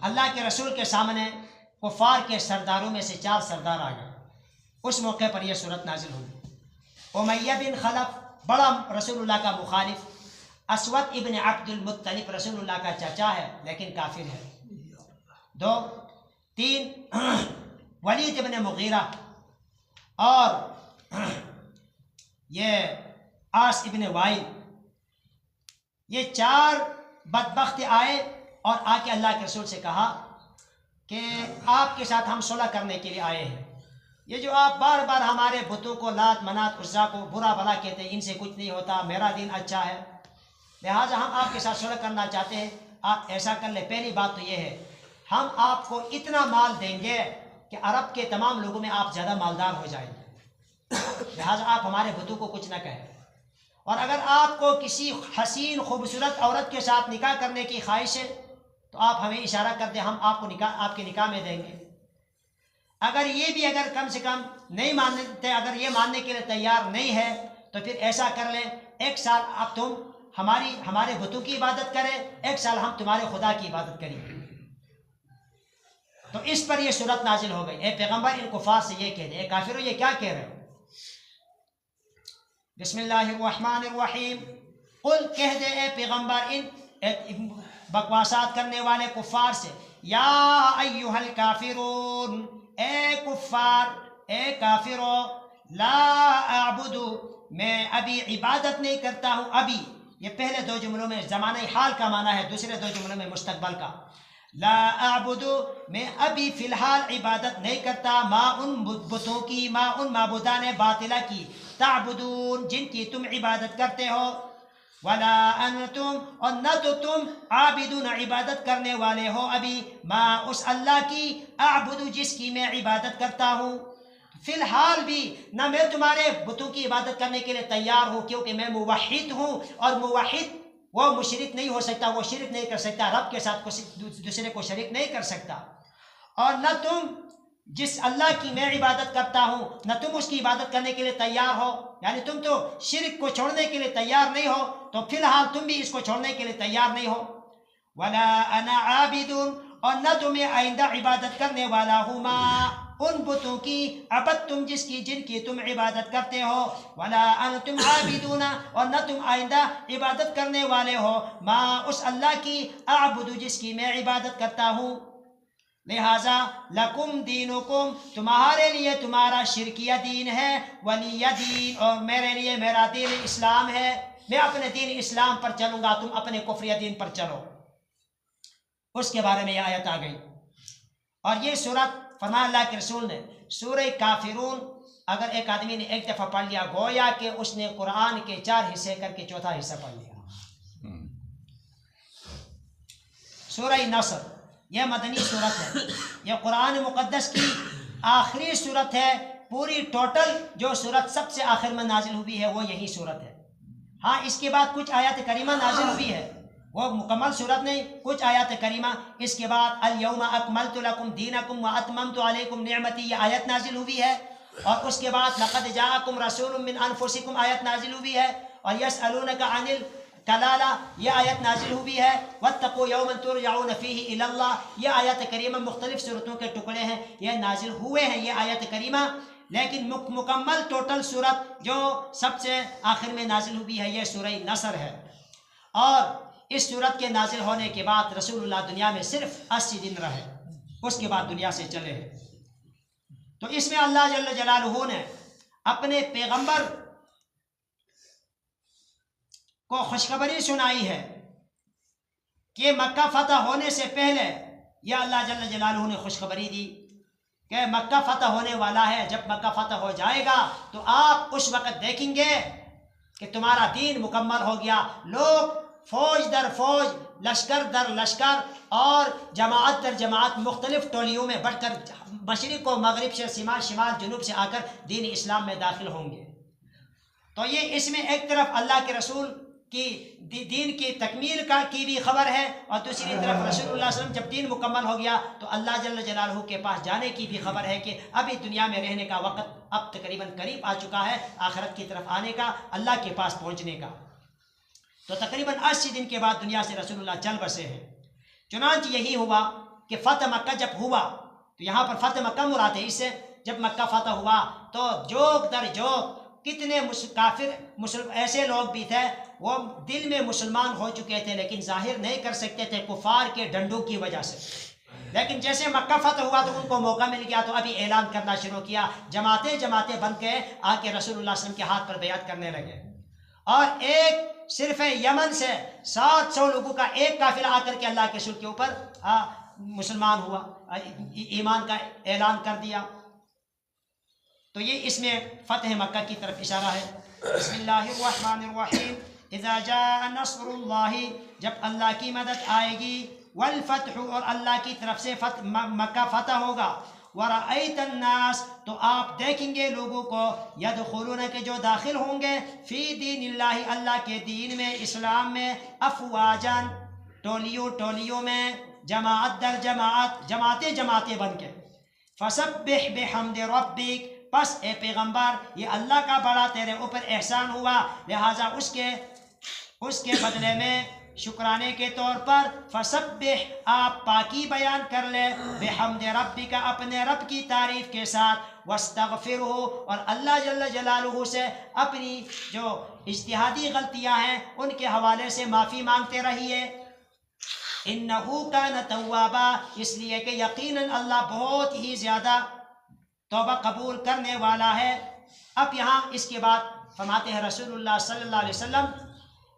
اللہ کے رسول کے سامنے کفار کے سرداروں میں سے 4 سردار آ گئے. اس موقع پر یہ صورت نازل ہوئی. امیہ بن خلف بڑا رسول اللہ کا مخالف، اسود ابن عبد المطلب رسول اللہ کا چچا ہے لیکن کافر ہے. 2 3 ولید ابن مغیرہ اور یہ عاص ابن وائل، یہ 4 بدبخت آئے اور آ کے اللہ کے رسول سے کہا کہ آپ کے ساتھ ہم صلح کرنے کے لیے آئے ہیں. یہ جو آپ بار بار ہمارے بتوں کو لات منات عزا کو برا بھلا کہتے ہیں، ان سے کچھ نہیں ہوتا، میرا دین اچھا ہے، لہٰذا ہم آپ کے ساتھ صلح کرنا چاہتے ہیں. آپ ایسا کر لیں. پہلی بات تو یہ ہے، ہم آپ کو اتنا مال دیں گے کہ عرب کے تمام لوگوں میں آپ زیادہ مالدار ہو جائیں گے، لہٰذا آپ ہمارے بتوں کو کچھ نہ کہیں. اور اگر آپ کو کسی حسین خوبصورت عورت کے ساتھ نکاح کرنے کی خواہش ہے تو آپ ہمیں اشارہ کر دیں، ہم آپ کو آپ کے نکاح میں دیں گے. اگر یہ بھی اگر کم سے کم نہیں مانتے، اگر یہ ماننے کے لیے تیار نہیں ہے تو پھر ایسا کر لیں، 1 سال اب تم ہمارے بتوں کی عبادت کریں، 1 سال ہم تمہارے خدا کی عبادت کریں. تو اس پر یہ صورت نازل ہو گئی. اے پیغمبر ان کفار سے یہ کہہ دے، اے کافرو یہ کیا کہہ رہے ہو؟ بسم اللہ الرحمن الرحیم. قل کہہ دے اے پیغمبر ان بکواسات کرنے والے کفار سے، یا ایہا الکافرون، اے کفار، اے کافرو، لا اعبد، میں ابھی عبادت نہیں کرتا ہوں. ابھی یہ پہلے 2 جملوں میں زمانہ حال کا معنی ہے، دوسرے 2 جملوں میں مستقبل کا. لا اعبد، میں ابھی فی الحال عبادت نہیں کرتا، ما ان بتوں کی، ما ان معبودان باطلہ کی، تعبدون جن کی تم عبادت کرتے ہو، ولا انتم، اور نہ تو تم، عابدون عبادت کرنے والے ہو ابھی، ما اس اللہ کی، اعبد جس کی میں عبادت کرتا ہوں. فی الحال بھی نہ میں تمہارے بتوں کی عبادت کرنے کے لیے تیار ہوں، کیونکہ میں موحد ہوں، اور موحد وہ مشرک نہیں ہو سکتا، وہ شرک نہیں کر سکتا، رب کے ساتھ دوسرے کو شریک نہیں کر سکتا. اور نہ تم جس اللہ کی میں عبادت کرتا ہوں، نہ تم اس کی عبادت کرنے کے لیے تیار ہو، یعنی تم تو شرک کو چھوڑنے کے لیے تیار نہیں ہو، تو فی الحال تم بھی اس کو چھوڑنے کے لیے تیار نہیں ہو. ولا انا عابد، اور نہ تمہیں آئندہ عبادت کرنے والا ہوں، ما ان بتوں کی، عبدتم جس کی، جن کی تم عبادت کرتے ہو، ولا انتم عابدون، اور نہ تم آئندہ عبادت کرنے والے ہو، ما اس اللہ کی، اعبد جس کی میں عبادت کرتا ہوں. لہذا لکم دینکم، تمہارے لیے تمہارا شرکیہ دین ہے، ولی دین، اور میرے لیے میرا دین اسلام ہے. میں اپنے دین اسلام پر چلوں گا، تم اپنے کفریہ دین پر چلو. اس کے بارے میں یہ آیت آ گئی. اور یہ صورت فرمایا اللہ کے رسول نے، سورہ کافرون اگر ایک آدمی نے ایک دفعہ پڑھ لیا، گویا کہ اس نے قرآن کے 4 حصے کر کے 4تھا حصہ پڑھ لیا. سورہ نصر یہ مدنی صورت ہے، یہ قرآن مقدس کی آخری صورت ہے. پوری ٹوٹل جو صورت سب سے آخر میں نازل ہوئی ہے وہ یہی صورت ہے. ہاں اس کے بعد کچھ آیات کریمہ نازل ہوئی ہے، وہ مکمل صورت نہیں، کچھ آیات کریمہ. اس کے بعد الیوم اکملت لکم دینکم واتممت علیکم نعمتی، یہ آیت نازل ہوئی ہے. اور اس کے بعد لقد جاءکم رسول من انفسکم آیت نازل ہوئی ہے. اور یسألونک عن کلالہ یہ آیت نازل ہوئی ہے. واتقوا یوما ترجعون فیہ الی اللہ، یہ آیات کریمہ مختلف صورتوں کے ٹکڑے ہیں، یہ نازل ہوئے ہیں یہ آیت کریمہ. لیکن مکمل ٹوٹل صورت جو سب سے آخر میں نازل ہوئی ہے یہ سورہ نصر ہے. اور اس صورت کے نازل ہونے کے بعد رسول اللہ دنیا میں صرف 80 دن رہے، اس کے بعد دنیا سے چلے ہیں. تو اس میں اللہ جل جلالہ نے اپنے پیغمبر کو خوشخبری سنائی ہے کہ مکہ فتح ہونے سے پہلے یہ اللہ جل جلالہ نے خوشخبری دی کہ مکہ فتح ہونے والا ہے. جب مکہ فتح ہو جائے گا تو آپ اس وقت دیکھیں گے کہ تمہارا دین مکمل ہو گیا. لوگ فوج در فوج، لشکر در لشکر اور جماعت در جماعت مختلف ٹولیوں میں بڑھ کر مشرق و مغرب سے، شمال جنوب سے آ کر دین اسلام میں داخل ہوں گے. تو یہ اس میں ایک طرف اللہ کے رسول دین کی تکمیل کی بھی خبر ہے، اور دوسری طرف رسول اللہ صلی اللہ علیہ وسلم جب دین مکمل ہو گیا تو اللہ جل جلالہ کے پاس جانے کی بھی خبر ہے کہ ابھی دنیا میں رہنے کا وقت اب تقریباً قریب آ چکا ہے، آخرت کی طرف آنے کا، اللہ کے پاس پہنچنے کا۔ تو تقریباً 80 دن کے بعد دنیا سے رسول اللہ چل بسے ہیں۔ چنانچہ یہی ہوا کہ فتح مکہ جب ہوا، تو یہاں پر فتح مکہ مراد ہے، اس سے جب مکہ فتح ہوا تو جوک در جوک کتنے کافر ایسے لوگ بھی تھے وہ دل میں مسلمان ہو چکے تھے لیکن ظاہر نہیں کر سکتے تھے کفار کے ڈنڈوں کی وجہ سے، لیکن جیسے مکہ فتح ہوا تو ان کو موقع مل گیا تو ابھی اعلان کرنا شروع کیا، جماعتیں بن کے آ کے رسول اللہ صلی اللہ علیہ وسلم کے ہاتھ پر بیعت کرنے لگے۔ اور ایک صرف یمن سے 700 لوگوں کا ایک قافلہ آ کر کے اللہ کے رسول کے اوپر مسلمان ہوا، ایمان کا اعلان کر دیا۔ تو یہ اس میں فتح مکہ کی طرف اشارہ ہے۔ بسم اللہ الرحمن الرحیم، اذا جاء نصر اللہ، جب اللہ کی مدد آئے گی، والفتح، اور اللہ کی طرف سے مکہ فتح ہوگا، ورأیت الناس، تو آپ دیکھیں گے لوگوں کو، یدخلون، کے جو داخل ہوں گے، فی دین اللہ، اللہ کے دین میں، اسلام میں، افواجاً، ٹولیوں میں، جماعت در جماعت، جماعتیں بن کے، فسبح بحمد ربک، پس اے پیغمبر یہ اللہ کا بڑا تیرے اوپر احسان ہوا، لہٰذا اس کے بدلے میں شکرانے کے طور پر فسبح، آپ پاکی بیان کر لے، بحمد ربک، اپنے رب کی تعریف کے ساتھ، واستغفرہ، اور اللہ جل جلالہ سے اپنی جو اجتہادی غلطیاں ہیں ان کے حوالے سے معافی مانگتے رہیے۔ انہ کان توابا، اس لیے کہ یقیناً اللہ بہت ہی زیادہ توبہ قبول کرنے والا ہے۔ اب یہاں اس کے بعد فرماتے ہیں رسول اللہ صلی اللہ علیہ وسلم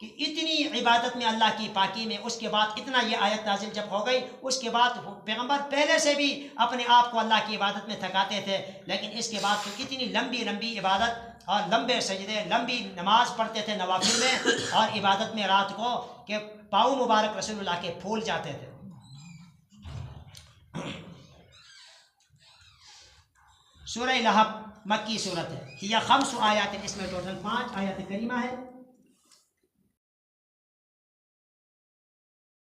کہ اتنی عبادت میں، اللہ کی پاکی میں، اس کے بعد اتنا یہ آیت نازل جب ہو گئی، اس کے بعد پیغمبر پہلے سے بھی اپنے آپ کو اللہ کی عبادت میں تھکاتے تھے، لیکن اس کے بعد تو اتنی لمبی عبادت اور لمبے سجدے، لمبی نماز پڑھتے تھے نوافل میں اور عبادت میں رات کو، کہ پاؤں مبارک رسول اللہ کے پھول جاتے تھے۔ سورہ لہب مکی صورت ہے، یہ 5 آیات، اس میں ٹوٹل 5 آیات کریمہ ہے۔